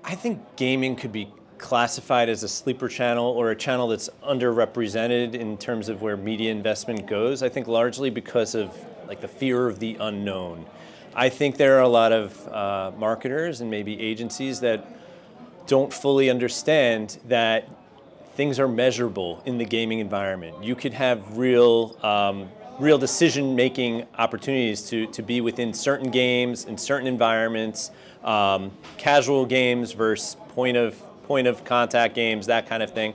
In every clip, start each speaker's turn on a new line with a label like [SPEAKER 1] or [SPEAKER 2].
[SPEAKER 1] I think gaming could be classified as a sleeper channel or a channel that's underrepresented in terms of where media investment goes. I think largely because of like the fear of the unknown. I think there are a lot of marketers and maybe agencies that don't fully understand that things are measurable in the gaming environment. You could have real decision-making opportunities to be within certain games, in certain environments, casual games versus point of contact games, that kind of thing.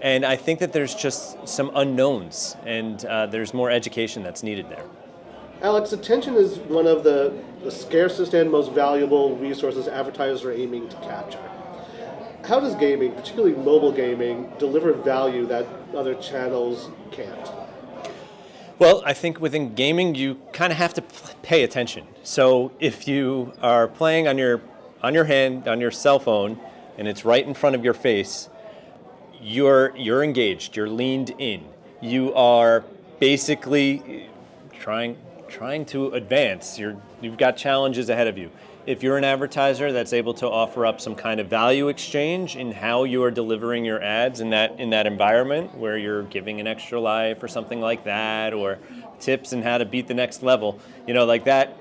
[SPEAKER 1] And I think that there's just some unknowns, and there's more education that's needed there.
[SPEAKER 2] Alex, attention is one of the scarcest and most valuable resources advertisers are aiming to capture. How does gaming, particularly mobile gaming, deliver value that other channels can't?
[SPEAKER 1] Well, I think within gaming, you kind of have to pay attention. So if you are playing on your hand, on your cell phone, and it's right in front of your face, you're engaged, you're leaned in. You are basically trying to advance. You've got challenges ahead of you. If you're an advertiser that's able to offer up some kind of value exchange in how you are delivering your ads in that environment where you're giving an extra life or something like that, or tips on how to beat the next level, like that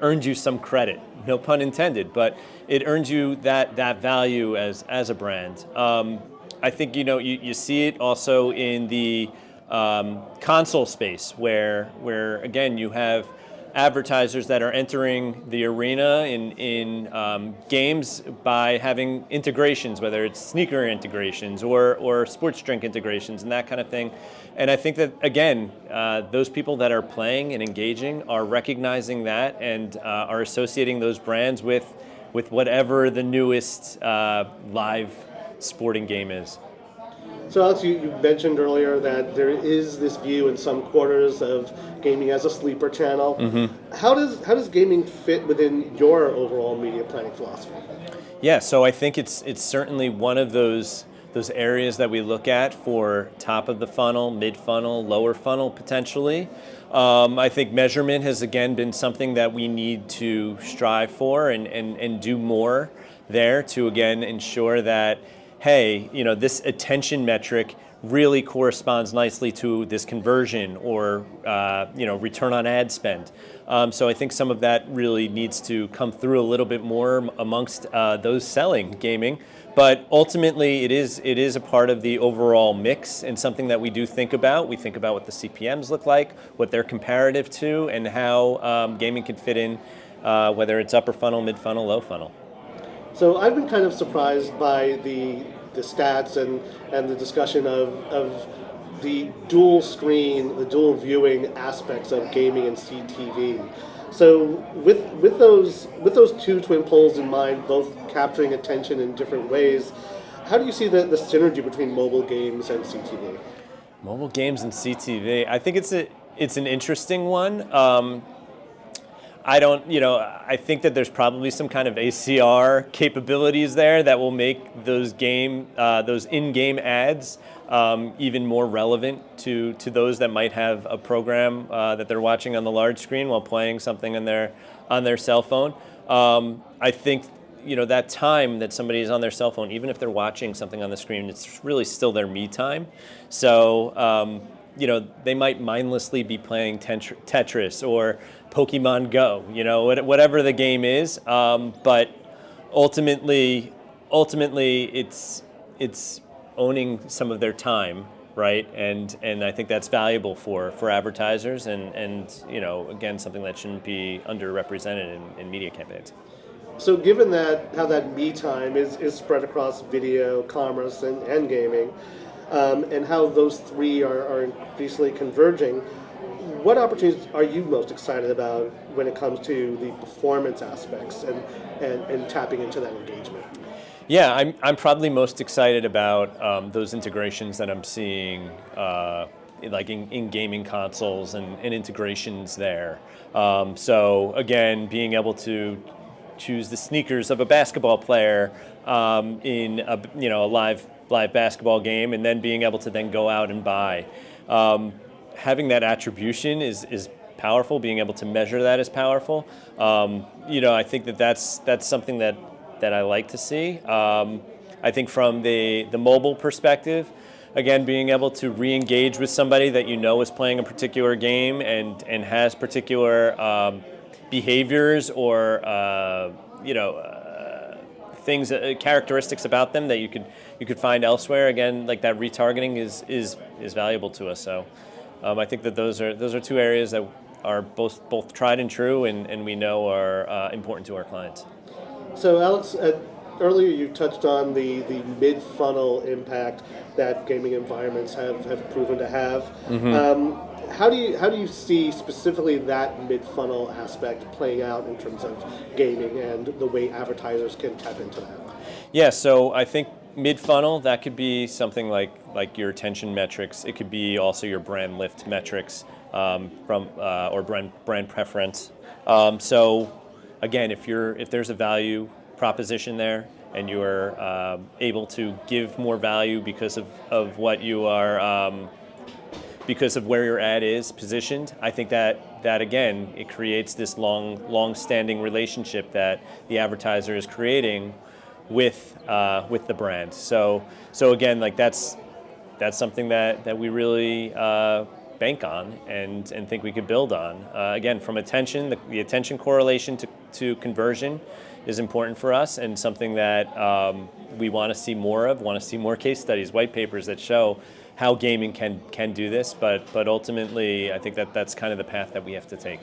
[SPEAKER 1] earns you some credit. No pun intended, but it earns you that value as a brand. I think you see it also in the console space where again you have advertisers that are entering the arena in games by having integrations, whether it's sneaker integrations or sports drink integrations and that kind of thing. And I think that, again, those people that are playing and engaging are recognizing that and are associating those brands with whatever the newest live sporting game is.
[SPEAKER 2] So Alex, you mentioned earlier that there is this view in some quarters of gaming as a sleeper channel. Mm-hmm. How does gaming fit within your overall media planning philosophy?
[SPEAKER 1] Yeah, so I think it's certainly one of those areas that we look at for top of the funnel, mid funnel, lower funnel potentially. I think measurement has again been something that we need to strive for and do more there to again ensure that, hey, this attention metric really corresponds nicely to this conversion or return on ad spend. So I think some of that really needs to come through a little bit more amongst those selling gaming. But ultimately, it is a part of the overall mix and something that we do think about. We think about what the CPMs look like, what they're comparative to, and how gaming can fit in, whether it's upper funnel, mid funnel, low funnel.
[SPEAKER 2] So I've been kind of surprised by the stats and the discussion of the dual screen, the dual viewing aspects of gaming and CTV. So with those two twin poles in mind, both capturing attention in different ways, how do you see the synergy between mobile games and CTV?
[SPEAKER 1] Mobile games and CTV, I think it's an interesting one. I think that there's probably some kind of ACR capabilities there that will make those in-game ads even more relevant to those that might have a program that they're watching on the large screen while playing something on their cell phone. I think that time that somebody is on their cell phone, even if they're watching something on the screen, it's really still their me time. So they might mindlessly be playing Tetris or Pokemon Go, whatever the game is. But ultimately, it's owning some of their time, right? And I think that's valuable for advertisers and again, something that shouldn't be underrepresented in media campaigns.
[SPEAKER 2] So given how that me time is spread across video, commerce, and gaming, and how those three are increasingly converging, what opportunities are you most excited about when it comes to the performance aspects and tapping into that engagement?
[SPEAKER 1] Yeah, I'm probably most excited about those integrations that I'm seeing like in gaming consoles and integrations there. So again, being able to choose the sneakers of a basketball player in a live basketball game, and then being able to then go out and buy. Having that attribution is powerful. Being able to measure that is powerful. I think that's something that I like to see. I think from the mobile perspective, again, being able to re-engage with somebody that you know is playing a particular game and has particular behaviors or things, characteristics about them that you could find elsewhere. Again, like that retargeting is valuable to us. So I think that those are two areas that are both tried and true, and we know are important to our clients.
[SPEAKER 2] So Alex, earlier you touched on the mid-funnel impact that gaming environments have proven to have.
[SPEAKER 1] Mm-hmm.
[SPEAKER 2] How do you see specifically that mid-funnel aspect playing out in terms of gaming and the way advertisers can tap into that?
[SPEAKER 1] Yeah, so I think mid-funnel, that could be something like your attention metrics. It could be also your brand lift metrics or brand preference. So again, if there's a value proposition there and you are able to give more value because of what you are, because of where your ad is positioned, I think that again, it creates this long-standing relationship that the advertiser is creating with the brand. So again, like that's something that we really bank on and think we could build on. Again, from attention, the attention correlation to conversion is important for us, and something that we want to see more of. Want to see more case studies, white papers that show how gaming can do this. But ultimately, I think that's kind of the path that we have to take.